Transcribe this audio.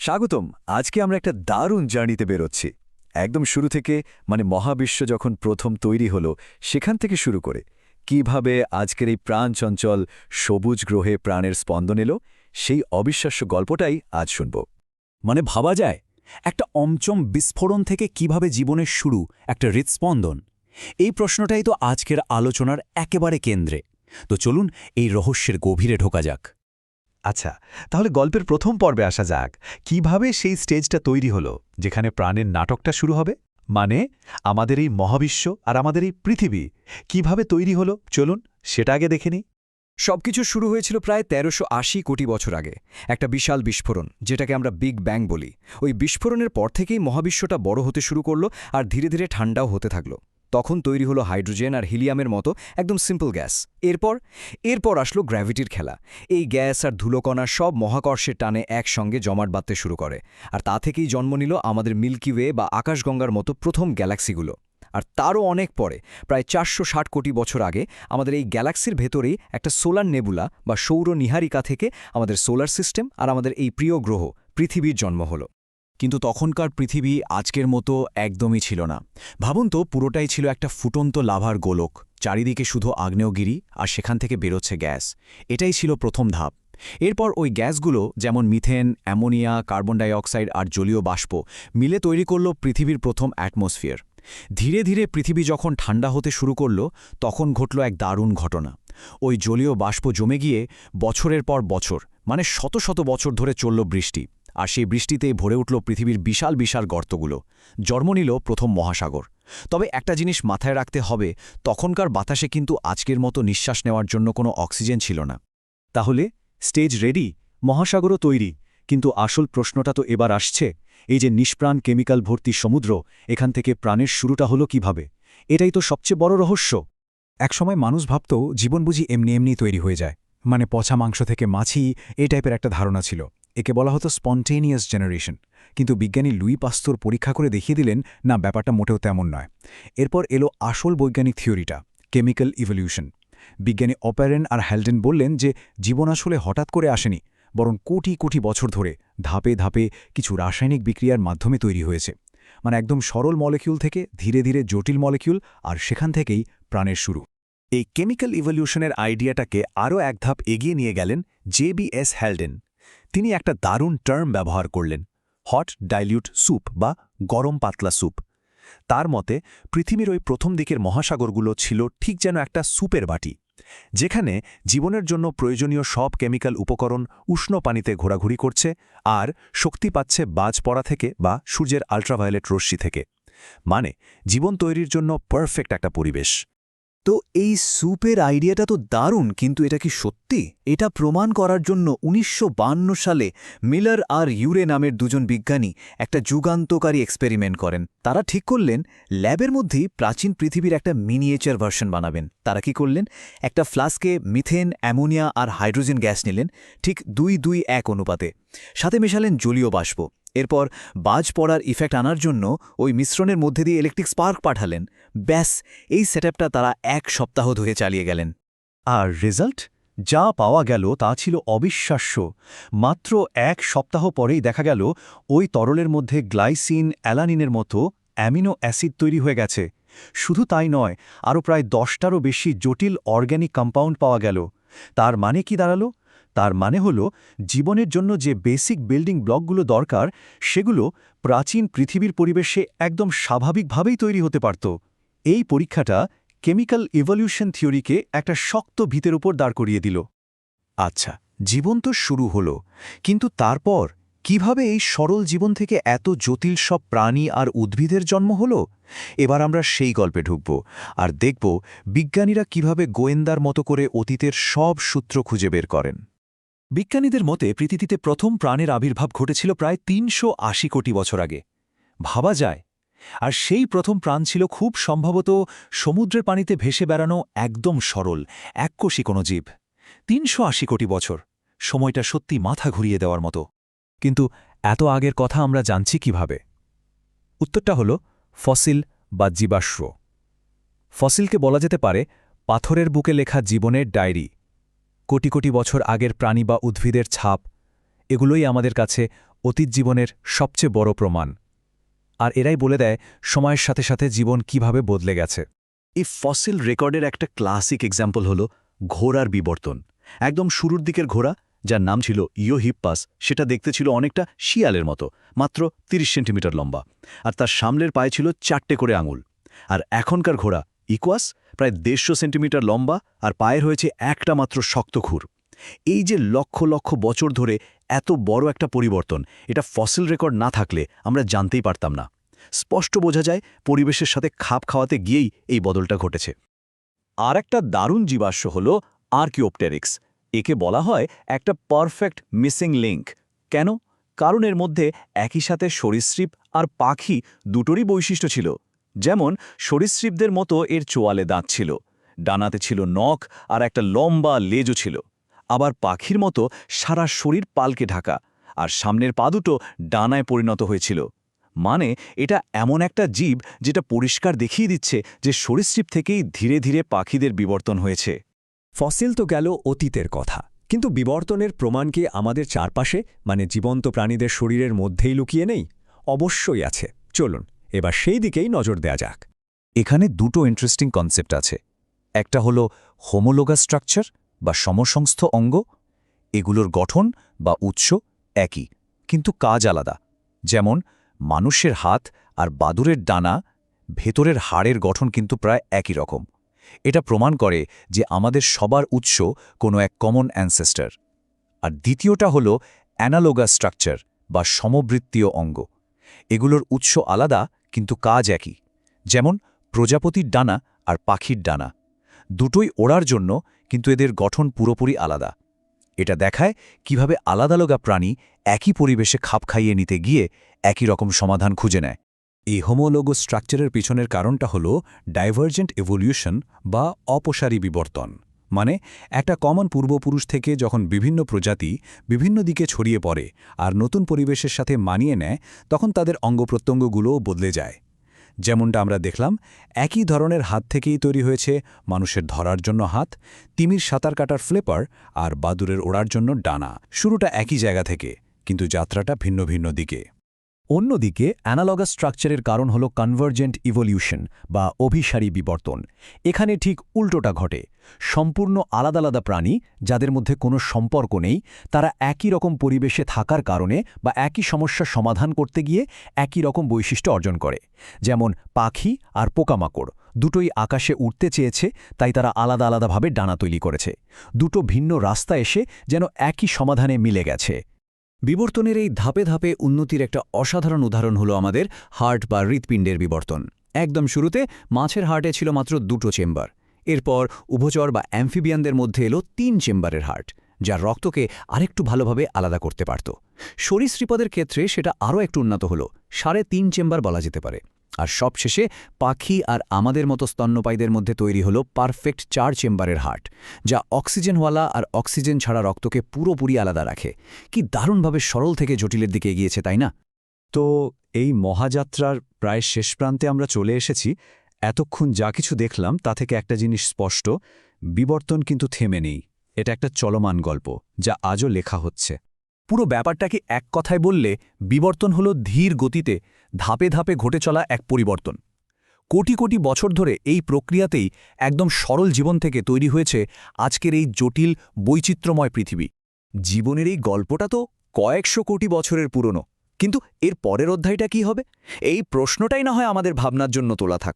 স্বাগতম। আজকে আমরা একটা দারুণ জার্নিতে বেরোচ্ছি। একদম শুরু থেকে, মহাবিশ্ব যখন প্রথম তৈরি হলো সেখান থেকে শুরু করে কিভাবে আজকের এই প্রাণচঞ্চল সবুজ গ্রহে প্রাণের স্পন্দন এলো, সেই অবিশ্বাস্য গল্পটাই আজ শুনব। ভাবা যায় একটা অমচম বিস্ফোরণ থেকে কিভাবে জীবনের শুরু, একটা হৃৎস্পন্দন। এই প্রশ্নটাই তো আজকের আলোচনার একেবারে কেন্দ্রে। তো চলুন এই রহস্যের গভীরে ঢোকা যাক। আচ্ছা, তাহলে গল্পের প্রথম পর্বে আসা যাক। কিভাবে সেই স্টেজটা তৈরি হলো যেখানে প্রাণের নাটকটা শুরু হবে? আমাদের এই মহাবিশ্ব আর আমাদের এই পৃথিবী কিভাবে তৈরি হলো, চলুন সেটা আগে দেখে নিই। সবকিছু শুরু হয়েছিল প্রায় ১৩৮০ কোটি বছর আগে, একটা বিশাল বিস্ফোরণ, যেটাকে আমরা বিগ ব্যাং বলি। ওই বিস্ফোরণের পর থেকেই মহাবিশ্বটা বড় হতে শুরু করলো আর ধীরে ধীরে ঠান্ডাও হতে থাকলো। তখন তৈরি হলো হাইড্রোজেন আর হিলিয়ামের মতো একদম সিম্পল গ্যাস। এরপর আসলো গ্র্যাভিটির খেলা। এই গ্যাস আর ধুলোকণা সব মহাকর্ষের টানে একসঙ্গে জমাট বাঁধতে শুরু করে, আর তা থেকেই জন্ম নিল আমাদের মিল্কি ওয়ে বা আকাশগঙ্গার মতো প্রথম গ্যালাক্সিগুলো। আর তারও অনেক পরে, প্রায় ৪৬০ কোটি বছর আগে, আমাদের এই গ্যালাক্সির ভেতরেই একটা সোলার নেবুলা বা সৌর নীহারিকা থেকে আমাদের সোলার সিস্টেম আর আমাদের এই প্রিয় গ্রহ পৃথিবীর জন্ম হলো। কিন্তু তখনকার পৃথিবী আজকের মতো একদমই ছিল না। ভাবুন তো, পুরোটাই ছিল একটা ফুটন্ত লাভার গোলক, চারিদিকে শুধু আগ্নেয়গিরি, আর সেখান থেকে বেরোচ্ছে গ্যাস। এটাই ছিল প্রথম ধাপ। এরপর ওই গ্যাসগুলো, যেমন মিথেন, অ্যামোনিয়া, কার্বন ডাইঅক্সাইড আর জলীয় বাষ্প, মিলে তৈরি করল পৃথিবীর প্রথম অ্যাটমসফিয়ার। ধীরে ধীরে পৃথিবী যখন ঠান্ডা হতে শুরু করল, তখন ঘটল এক দারুণ ঘটনা। ওই জলীয় বাষ্প জমে গিয়ে বছরের পর বছর, শত শত বছর ধরে চলল বৃষ্টি, আর সেই বৃষ্টিতেই ভরে উঠল পৃথিবীর বিশাল বিশাল গর্তগুলো। জন্ম নিল প্রথম মহাসাগর। তবে একটা জিনিস মাথায় রাখতে হবে, তখনকার বাতাসে কিন্তু আজকের মতো নিঃশ্বাস নেওয়ার জন্য কোনো অক্সিজেন ছিল না। তাহলে স্টেজ রেডি, মহাসাগরও তৈরি, কিন্তু আসল প্রশ্নটা তো এবার আসছে, এই যে নিষ্প্রাণ কেমিক্যাল ভর্তি সমুদ্র, এখান থেকে প্রাণের শুরুটা হলো কিভাবে? এটাই তো সবচেয়ে বড় রহস্য। একসময় মানুষ ভাবত জীবন বুঝি এমনি এমনি তৈরি হয়ে যায়, পচা মাংস থেকে মাছি, এই টাইপের একটা ধারণা ছিল। একে বলা হতো স্পন্টেনিয়াস জেনারেশন। কিন্তু বিজ্ঞানী লুই পাস্তুর পরীক্ষা করে দেখিয়ে দিলেন, না, ব্যাপারটা মোটেও তেমন নয়। এরপর এলো আসল বৈজ্ঞানিক থিওরিটা, কেমিক্যাল ইভলিউশন। বিজ্ঞানী অপারেন আর হ্যালডেন বললেন যে জীবন আসলে হঠাৎ করে আসেনি, বরং কোটি কোটি বছর ধরে ধাপে ধাপে কিছু রাসায়নিক বিক্রিয়ার মাধ্যমে তৈরি হয়েছে। একদম সরল মলিকিউল থেকে ধীরে ধীরে জটিল মলিকিউল, আর সেখান থেকেই প্রাণের শুরু। এই কেমিক্যাল ইভলিউশনের আইডিয়াটাকে আরও এক ধাপ এগিয়ে নিয়ে গেলেন জেবিএস হ্যালডেন। তিনি একটা দারুণ টার্ম ব্যবহার করলেন, হট ডাইলিউট স্যুপ বা গরম পাতলা স্যুপ। তার মতে পৃথিবীর ওই প্রথম দিকের মহাসাগরগুলো ছিল ঠিক যেন একটা স্যুপের বাটি, যেখানে জীবনের জন্য প্রয়োজনীয় সব কেমিক্যাল উপকরণ উষ্ণ পানিতে ঘোরাঘুরি করছে আর শক্তি পাচ্ছে বাজ পড়া থেকে বা সূর্যের আল্ট্রাভায়োলেট রশ্মি থেকে। জীবন তৈরির জন্য পারফেক্ট একটা পরিবেশ। তো এই স্যুপের আইডিয়াটা তো দারুণ, কিন্তু এটা কি সত্যি? এটা প্রমাণ করার জন্য ১৯৫২ সালে মিলার আর ইউরে নামের দুজন বিজ্ঞানী একটা যুগান্তকারী এক্সপেরিমেন্ট করেন। তারা ঠিক করলেন ল্যাবের মধ্যেই প্রাচীন পৃথিবীর একটা মিনিয়েচার ভার্সন বানাবেন। তারা কি করলেন, একটা ফ্লাস্কে মিথেন, অ্যামোনিয়া আর হাইড্রোজেন গ্যাস নিলেন, ঠিক ২-২-১ অনুপাতে। সাথে মেশালেন জলীয় বাষ্প। এরপর বাজ পড়ার ইফেক্ট আনার জন্য ওই মিশ্রণের মধ্যে দিয়ে ইলেকট্রিক স্পার্ক পাঠালেন। ব্যাস, এই সেটআপটা তারা ১ সপ্তাহ ধরে চালিয়ে গেলেন। আর রেজাল্ট যা পাওয়া গেল তা ছিল অবিশ্বাস্য। মাত্র ১ সপ্তাহ পরেই দেখা গেল ওই তরলের মধ্যে গ্লাইসিন, অ্যালানিনের মতো অ্যামিনো অ্যাসিড তৈরি হয়ে গেছে। শুধু তাই নয়, আরও প্রায় ১০টারও বেশি জটিল অর্গ্যানিক কম্পাউন্ড পাওয়া গেল। তার মানে কি দাঁড়ালো? তার মানে হলো, জীবনের জন্য যে বেসিক বিল্ডিং ব্লকগুলো দরকার, সেগুলো প্রাচীন পৃথিবীর পরিবেশে একদম স্বাভাবিকভাবেই তৈরি হতে পারত। এই পরীক্ষাটা কেমিক্যাল ইভলিউশন থিওরিকে একটা শক্ত ভিতের উপর দাঁড় করিয়ে দিল। আচ্ছা, জীবন তো শুরু হলো, কিন্তু তারপর কিভাবে এই সরল জীবন থেকে এত জটিল সব প্রাণী আর উদ্ভিদের জন্ম হলো? এবার আমরা সেই গল্পে ঢুকব আর দেখব বিজ্ঞানীরা কিভাবে গোয়েন্দার মতো করে অতীতের সব সূত্র খুঁজে বের করেন। বিজ্ঞানীদের মতে পৃথিবীতে প্রথম প্রাণের আবির্ভাব ঘটেছিল প্রায় ৩৮০ কোটি বছর আগে। ভাবা যায়, আর সেই প্রথম প্রাণ ছিল খুব সম্ভবত সমুদ্রের পানিতে ভেসে বেড়ানো একদম সরল এককোষী কোনো জীব। ৩৮০ কোটি বছর, সময়টা সত্যি মাথা ঘুরিয়ে দেওয়ার মতো। কিন্তু এত আগের কথা আমরা জানছি কিভাবে? উত্তরটা হল ফসিল বা জীবাশ্ম। ফসিলকে বলা যেতে পারে পাথরের বুকে লেখা জীবনের ডায়েরি। কোটি কোটি বছর আগের প্রাণী বা উদ্ভিদের ছাপ, এগুলোই আমাদের কাছে অতীত জীবনের সবচেয়ে বড় প্রমাণ আর এরাই বলে দেয় সময়ের সাথে সাথে জীবন কিভাবে বদলে গেছে। এই ফসিল রেকর্ডের একটা ক্লাসিক এক্সাম্পল হল ঘোড়ার বিবর্তন। একদম শুরুর দিকের ঘোড়া, যার নাম ছিল ইয়োহিপ্পাস, সেটা দেখতে ছিল অনেকটা শিয়ালের মতো, মাত্র 30 সেন্টিমিটার লম্বা, আর তার সামনের পায়ে ছিল 4টে করে আঙুল। আর এখনকার ঘোড়া ইকুয়াস প্রায় 150 সেন্টিমিটার লম্বা, আর পায়ের হয়েছে একটা মাত্র শক্ত খুর। এই যে লক্ষ লক্ষ বছর ধরে এত বড় একটা পরিবর্তন, এটা ফসিল রেকর্ড না থাকলে আমরা জানতেই পারতাম না। স্পষ্ট বোঝা যায় পরিবেশের সাথে খাপ খাওয়াতে গিয়েই এই বদলটা ঘটেছে। আর একটা দারুণ জীবাশ্ম হল আর্কিওপটেরিক্স। একে বলা হয় একটা পারফেক্ট মিসিং লিঙ্ক। কেন? কারণ এর মধ্যে একই সাথে সরীসৃপ আর পাখি দুটোরই বৈশিষ্ট্য ছিল। যেমন সরীসৃপদের মতো এর চোয়ালে দাঁত ছিল, ডানাতে ছিল নখ আর একটা লম্বা লেজও ছিল। আবার পাখির মতো সারা শরীর পালকে ঢাকা, আর সামনের পা দুটো ডানায় পরিণত হয়েছিল। মানে এটা এমন একটা জীব যেটা পরিষ্কার দেখিয়ে দিচ্ছে যে সরীসৃপ থেকেই ধীরে ধীরে পাখিদের বিবর্তন হয়েছে। ফসিল তো গেল অতীতের কথা, কিন্তু বিবর্তনের প্রমাণ কি আমাদের চারপাশে, মানে জীবন্ত প্রাণীদের শরীরের মধ্যেই লুকিয়ে নেই? অবশ্যই আছে। চলুন এবার সেই দিকেই নজর দেয়া যাক। এখানে দুটো ইন্টারেস্টিং কনসেপ্ট আছে। একটা হলো হোমোলোগাস স্ট্রাকচার বা সমসংস্থ অঙ্গ। এগুলোর গঠন বা উৎস একই, কিন্তু কাজ আলাদা। যেমন মানুষের হাত আর বাদুড়ের ডানা, ভেতরের হাড়ের গঠন কিন্তু প্রায় একই রকম। এটা প্রমাণ করে যে আমাদের সবার উৎস কোনো এক কমন অ্যানসেস্টার। আর দ্বিতীয়টা হলো অ্যানালোগাস স্ট্রাকচার বা সমবৃত্তীয় অঙ্গ। এগুলোর উৎস আলাদা কিন্তু কাজ একই। যেমন প্রজাপতির ডানা আর পাখির ডানা, দুটোই ওড়ার জন্য, কিন্তু এদের গঠন পুরোপুরি আলাদা। এটা দেখায় কিভাবে আলাদালগা প্রাণী একই পরিবেশে খাপ খাইয়ে নিতে গিয়ে একই রকম সমাধান খুঁজে নেয়। এই হোমোলোগো স্ট্রাকচারের পিছনের কারণটা হল ডাইভার্জেন্ট এভলিউশন বা অপসারী বিবর্তন। মানে একটা কমন পূর্বপুরুষ থেকে যখন বিভিন্ন প্রজাতি বিভিন্ন দিকে ছড়িয়ে পড়ে আর নতুন পরিবেশের সাথে মানিয়ে নেয়, তখন তাদের অঙ্গপ্রত্যঙ্গগুলোও বদলে যায়। যেমনটা আমরা দেখলাম, একই ধরনের হাত থেকেই তৈরি হয়েছে মানুষের ধরার জন্য হাত, তিমির সাঁতার কাটার ফ্লেপার আর বাদুড়ের ওড়ার জন্য ডানা। শুরুটা একই জায়গা থেকে, কিন্তু যাত্রাটা ভিন্ন ভিন্ন দিকে। অন্যদিকে অ্যানালগাস স্ট্রাকচারের কারণ হল কনভার্জেন্ট ইভলিউশন বা অভিসারী বিবর্তন। এখানে ঠিক উল্টোটা ঘটে। সম্পূর্ণ আলাদা আলাদা প্রাণী, যাদের মধ্যে কোনো সম্পর্ক নেই, তারা একই রকম পরিবেশে থাকার কারণে বা একই সমস্যার সমাধান করতে গিয়ে একই রকম বৈশিষ্ট্য অর্জন করে। যেমন পাখি আর পোকামাকড় দুটোই আকাশে উড়তে চেয়েছে, তাই তারা আলাদা আলাদাভাবে ডানা তৈরি করেছে। দুটো ভিন্ন রাস্তা এসে যেন একই সমাধানে মিলে গেছে। বিবর্তনের এই ধাপে ধাপে উন্নতির একটা অসাধারণ উদাহরণ হলো আমাদের হার্ট বা হৃৎপিণ্ডের বিবর্তন। একদম শুরুতে মাছের হার্টে ছিল মাত্র 2টো চেম্বার। এরপর উভচর বা অ্যাম্ফিবিয়ানদের মধ্যে এলো 3 চেম্বারের হার্ট, যা রক্তকে আরেকটু ভালোভাবে আলাদা করতে পারত। সরীসৃপদের ক্ষেত্রে সেটা আরও একটু উন্নত হলো, 3.5 চেম্বার বলা যেতে পারে। আর সবশেষে পাখি আর আমাদের মতো স্তন্যপায়ীদের মধ্যে তৈরি হলো পারফেক্ট 4 চেম্বারের হার্ট, যা অক্সিজেনওয়ালা আর অক্সিজেন ছাড়া রক্তকে পুরোপুরি আলাদা রাখে। কি দারুণভাবে সরল থেকে জটিলের দিকে এগিয়েছে, তাই না? তো এই মহাযাত্রার প্রায় শেষ প্রান্তে আমরা চলে এসেছি। এতক্ষণ যা কিছু দেখলাম তা থেকে একটা জিনিস স্পষ্ট, বিবর্তন কিন্তু থেমে নেই। এটা একটা চলমান গল্প, যা আজও লেখা হচ্ছে। পুরো ব্যাপারটাকে এক কথায় বললে, বিবর্তন হলো ধীর গতিতে ধাপে ধাপে ঘটে চলা এক পরিবর্তন। কোটি কোটি বছর ধরে এই প্রক্রিয়াতেই একদম সরল জীবন থেকে তৈরি হয়েছে আজকের এই জটিল বৈচিত্র্যময় পৃথিবী। জীবনের এই গল্পটা তো কয়েকশো কোটি বছরের পুরনো, কিন্তু এর পরের অধ্যায়টা কি হবে? এই প্রশ্নটাই না হয় আমাদের ভাবনার জন্য তোলা থাকলো।